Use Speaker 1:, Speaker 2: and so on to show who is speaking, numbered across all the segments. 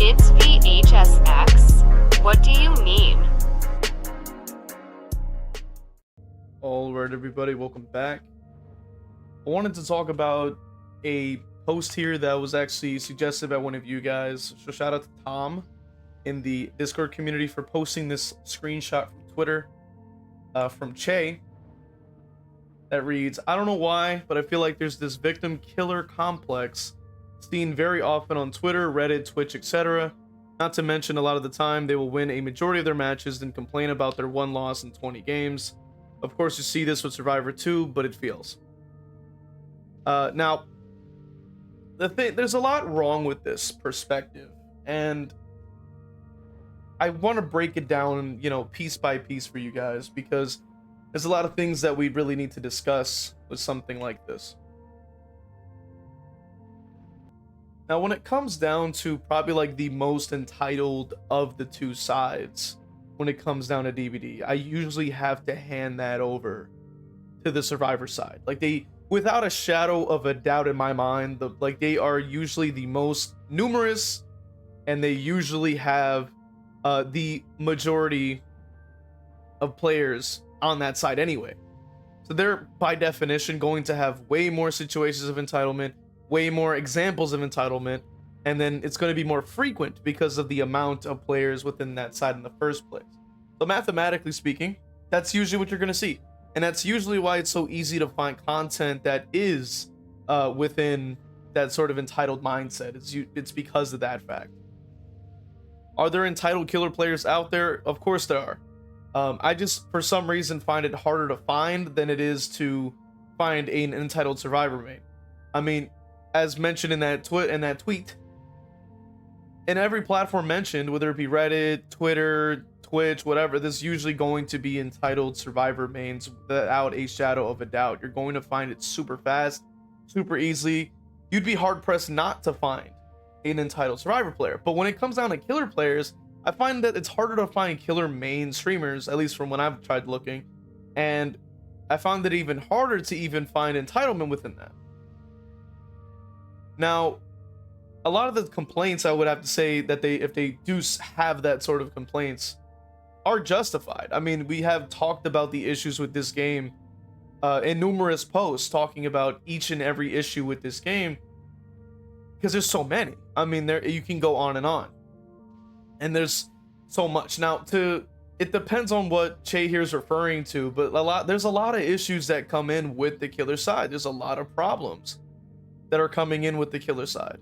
Speaker 1: It's v.h.s.x. What do you mean?
Speaker 2: Alright everybody, welcome back. I wanted to talk about a post here that was actually suggested by one of you guys. So shout out to Tom in the Discord community for posting this screenshot from Twitter from Che that reads, "I don't know why, but I feel like there's this victim killer complex seen very often on Twitter, Reddit, Twitch, etc. Not to mention a lot of the time they will win a majority of their matches and complain about their one loss in 20 games. Of course you see this with Survivor 2, but it feels." Now, there's a lot wrong with this perspective, and I want to break it down, piece by piece for you guys, because there's a lot of things that we really need to discuss with something like this. Now, when it comes down to probably like the most entitled of the two sides, when it comes down to DBD, I usually have to hand that over to the Survivor side. Like, they, without a shadow of a doubt in my mind, they are usually the most numerous, and they usually have the majority of players on that side anyway. So they're by definition going to have way more situations of entitlement, way more examples of entitlement, and then it's going to be more frequent because of the amount of players within that side in the first place. So mathematically speaking, that's usually what you're going to see. And that's usually why it's so easy to find content that is within that sort of entitled mindset. It's because of that fact. Are there entitled killer players out there? Of course there are. I just, for some reason, find it harder to find than it is to find an entitled Survivor main. I mean, as mentioned in that tweet, in every platform mentioned, whether it be Reddit, Twitter, Twitch, whatever, there's usually going to be entitled Survivor mains without a shadow of a doubt. You're going to find it super fast, super easily. You'd be hard pressed not to find an entitled Survivor player. But when it comes down to killer players, I find that it's harder to find killer main streamers, at least from when I've tried looking, and I found it even harder to even find entitlement within that. Now, a lot of the complaints, I would have to say that if they do have that sort of complaints, are justified. I mean, we have talked about the issues with this game in numerous posts, talking about each and every issue with this game, because there's so many. I mean, you can go on, and there's so much. Now, it depends on what Che here is referring to, but there's a lot of issues that come in with the killer side. There's a lot of problems that are coming in with the killer side.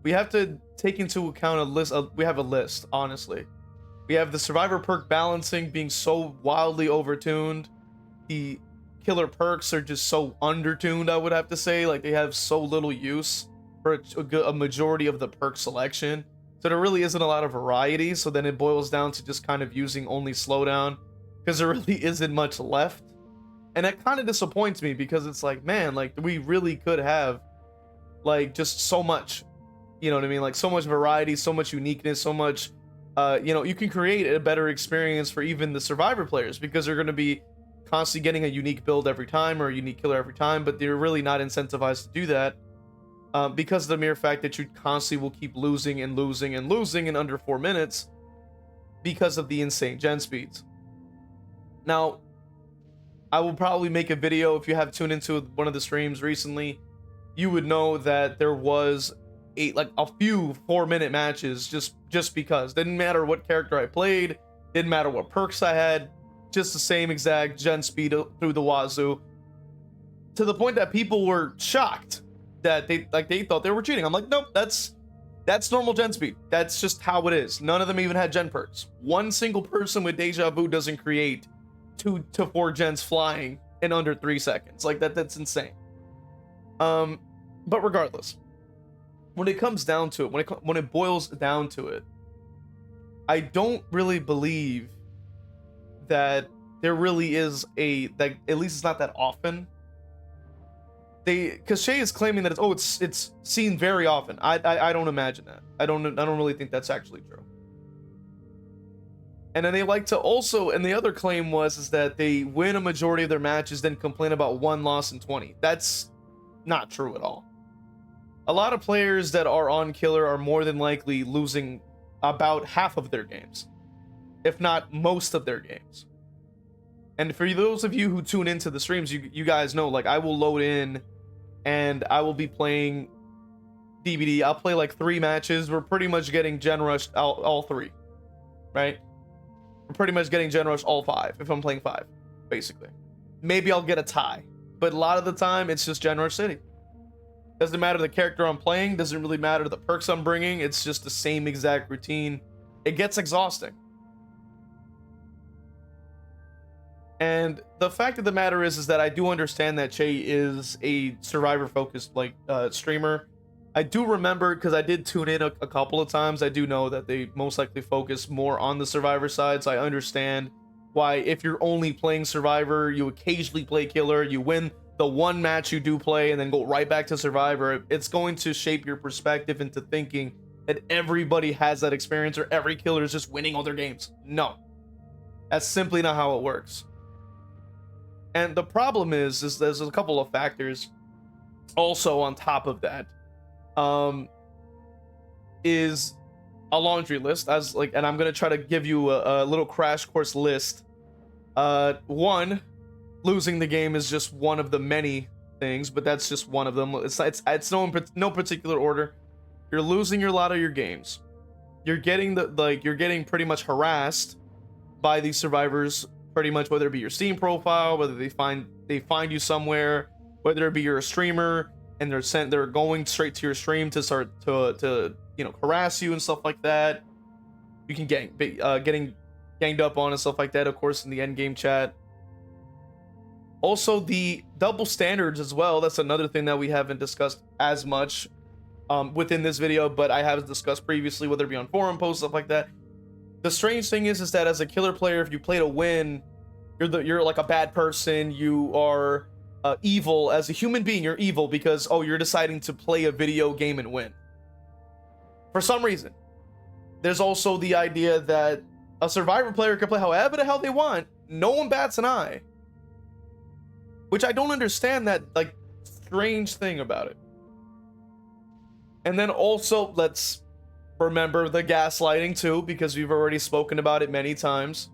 Speaker 2: We have to take into account a list. We have a list, honestly. We have the Survivor perk balancing being so wildly overtuned. The killer perks are just so undertuned, I would have to say. Like, they have so little use for a majority of the perk selection. So there really isn't a lot of variety. So then it boils down to just kind of using only slowdown, because there really isn't much left. And that kind of disappoints me, because it's like, man, like, we really could have like just so much, you know what I mean? Like, so much variety, so much uniqueness, so much, you can create a better experience for even the Survivor players, because they're going to be constantly getting a unique build every time, or a unique killer every time, but they're really not incentivized to do that because of the mere fact that you constantly will keep losing and losing and losing in under 4 minutes because of the insane gen speeds. Now, I will probably make a video. If you have tuned into one of the streams recently, you would know that there was a few 4-minute matches just because. Didn't matter what character I played, didn't matter what perks I had, just the same exact gen speed through the wazoo, to the point that people were shocked that they thought they were cheating. I'm like, nope, that's normal gen speed. That's just how it is. None of them even had gen perks. One single person with deja vu doesn't create 2 to 4 gens flying in under 3 seconds. Like, that's insane. But regardless, when it comes down to it, when it boils down to it, I don't really believe that there really is at least it's not that often. Because Shay is claiming that it's seen very often. I don't imagine that. I don't really think that's actually true. And then they like to also, and the other claim is that they win a majority of their matches, then complain about one loss in 20. That's not true at all. a lot of players that are on killer are more than likely losing about half of their games, if not most of their games. And for those of you who tune into the streams, you guys know, like, I will load in and I will be playing DBD. I'll play like 3 matches. We're pretty much getting gen rushed all 3, right? We're pretty much getting gen rushed all 5 if I'm playing 5, basically. Maybe I'll get a tie, but a lot of the time it's just gen rush city. Doesn't matter the character I'm playing, doesn't really matter the perks I'm bringing, it's just the same exact routine. It gets exhausting. And the fact of the matter is that I do understand that Che is a survivor focused streamer. I do remember, because I did tune in a couple of times, I do know that they most likely focus more on the survivor side, so I understand why if you're only playing survivor, you occasionally play killer, you win the one match you do play and then go right back to survivor. It's going to shape your perspective into thinking that everybody has that experience or every killer is just winning all their games. No, that's simply not how it works. And the problem is there's a couple of factors also on top of that. Is a laundry list, as like, and I'm gonna try to give you a little crash course list. One, losing the game is just one of the many things, but that's just one of them. It's no particular order. You're losing a lot of your games. You're getting you're getting pretty much harassed by these survivors, pretty much, whether it be your Steam profile, whether they find you somewhere, whether it be you're a streamer and they're going straight to your stream to start to harass you and stuff like that. You can getting ganged up on and stuff like that, of course, in the end game chat. Also, the double standards as well. That's another thing that we haven't discussed as much within this video, but I have discussed previously, whether it be on forum posts, stuff like that. The strange thing is that as a killer player, if you play to win, you're like a bad person. You are evil. As a human being, you're evil because, oh, you're deciding to play a video game and win. For some reason. There's also the idea that a survivor player can play however the hell they want. No one bats an eye. Which I don't understand, that like strange thing about it. And then also, let's remember the gaslighting too, because we've already spoken about it many times.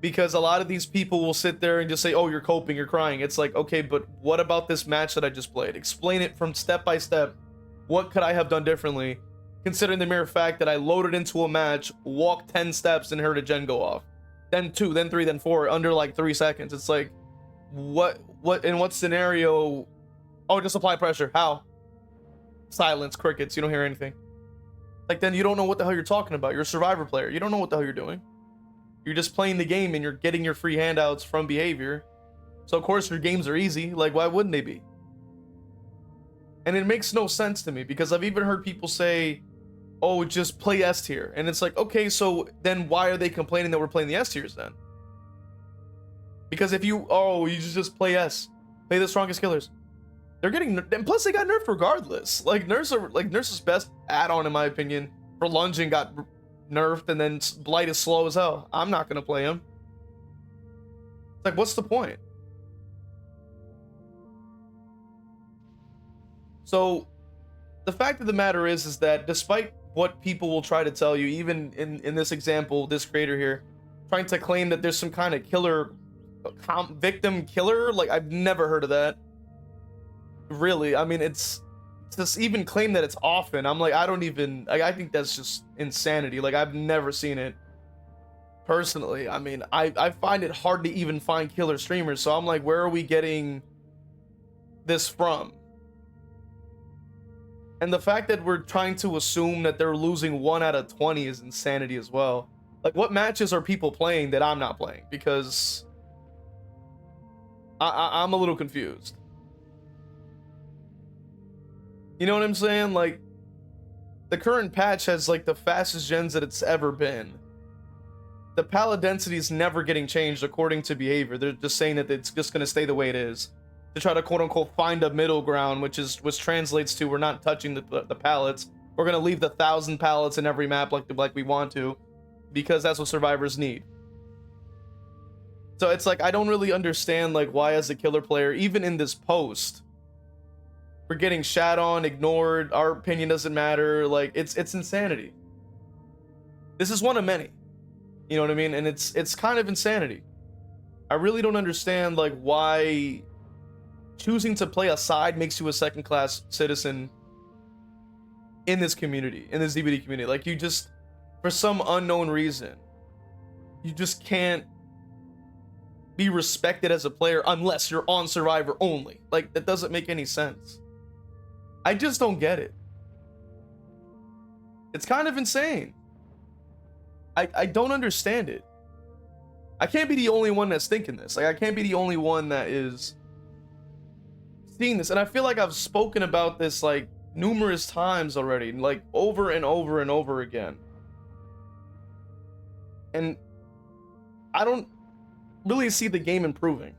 Speaker 2: Because a lot of these people will sit there and just say, oh, you're coping, you're crying. It's like, okay, but what about this match that I just played? Explain it from step by step. What could I have done differently? Considering the mere fact that I loaded into a match, walked 10 steps and heard a gen go off. Then 2, then 3, then 4, under like 3 seconds. It's like, what in what scenario? Oh, just apply pressure. How? Silence, crickets, you don't hear anything. Like, then you don't know what the hell you're talking about. You're a survivor player. You don't know what the hell you're doing. You're just playing the game and you're getting your free handouts from behavior. So of course your games are easy. Like, why wouldn't they be? And it makes no sense to me, because I've even heard people say, oh, just play S tier. And it's like, okay, so then why are they complaining that we're playing the S tiers then? Because if you just play S, play the strongest killers. They're getting, and plus they got nerfed regardless. Like Nurse's best add-on, in my opinion, for lunging got nerfed, and then Blight is slow as hell. I'm not gonna play him. It's like, what's the point? So the fact of the matter is that despite what people will try to tell you, even in this example, this creator here, trying to claim that there's some kind of killer, victim killer, like, I've never heard of that. Really, I mean, it's just even claim that it's often. I'm like, I think that's just insanity. Like, I've never seen it personally. I mean, I find it hard to even find killer streamers. So I'm like, where are we getting this from? And the fact that we're trying to assume that they're losing 1 out of 20 is insanity as well. Like, what matches are people playing that I'm not playing? Because I'm a little confused. You know what I'm saying? Like, the current patch has like the fastest gens that it's ever been. The pallet density is never getting changed according to behavior. They're just saying that it's just going to stay the way it is, to try to quote unquote find a middle ground, which translates to, we're not touching the pallets. We're going to leave the 1,000 pallets in every map like we want to, because that's what survivors need. So it's like, I don't really understand, like, why as a killer player, even in this post, we're getting shat on, ignored, our opinion doesn't matter. Like it's insanity. This is one of many. You know what I mean? And it's kind of insanity. I really don't understand like why choosing to play a side makes you a second class citizen in this community, in this DBD community. Like you just, for some unknown reason, you just can't be respected as a player unless you're on Survivor only. Like that doesn't make any sense. I just don't get it. It's kind of insane. I don't understand it. I can't be the only one that's thinking this. Like I can't be the only one that is seeing this. And I feel like I've spoken about this like numerous times already, like over and over and over again. And I don't really see the game improving.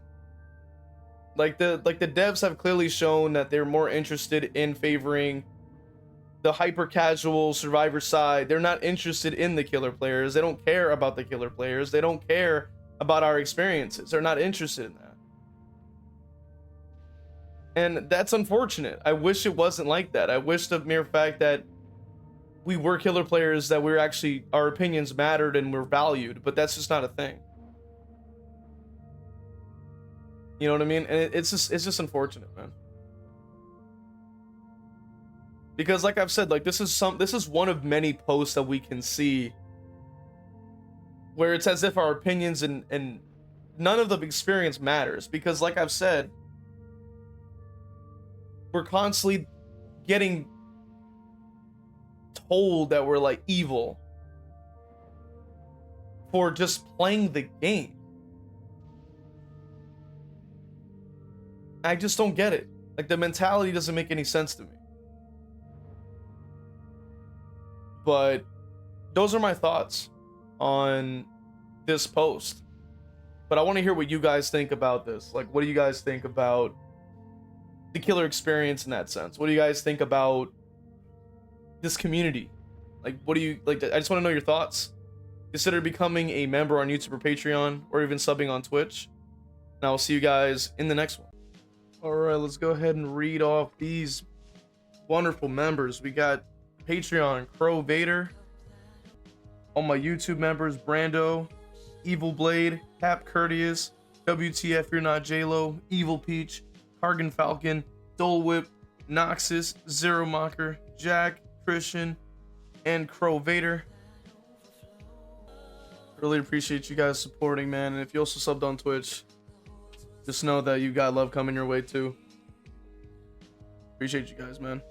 Speaker 2: Like the devs have clearly shown that they're more interested in favoring the hyper casual Survivor side. They're not interested in the killer players. They don't care about the killer players. They don't care about our experiences. They're not interested in that. And that's unfortunate. I wish it wasn't like that. I wish the mere fact that we were killer players, that we're actually, our opinions mattered and we're valued, but that's just not a thing. You know what I mean? And it's just unfortunate, man. Because like I've said, like this is one of many posts that we can see where it's as if our opinions and none of the experience matters. Because like I've said, we're constantly getting told that we're like evil for just playing the game. I just don't get it. Like the mentality doesn't make any sense to me. But those are my thoughts on this post. But I want to hear what you guys think about this. Like, what do you guys think about the killer experience in that sense? What do you guys think about this community? Like, what do you like? I just want to know your thoughts. Consider becoming a member on YouTube or Patreon, or even subbing on Twitch. And I will see you guys in the next one. All right, let's go ahead and read off these wonderful members. We got Patreon, Crow Vader. All my YouTube members, Brando, Evil Blade, Cap Courteous, WTF You're Not J-Lo, Evil Peach, Cargan Falcon, Dole Whip, Noxus, Zero Mocker, Jack, Christian, and Crow Vader. Really appreciate you guys supporting, man. And if you also subbed on Twitch, just know that you got love coming your way too. Appreciate you guys, man.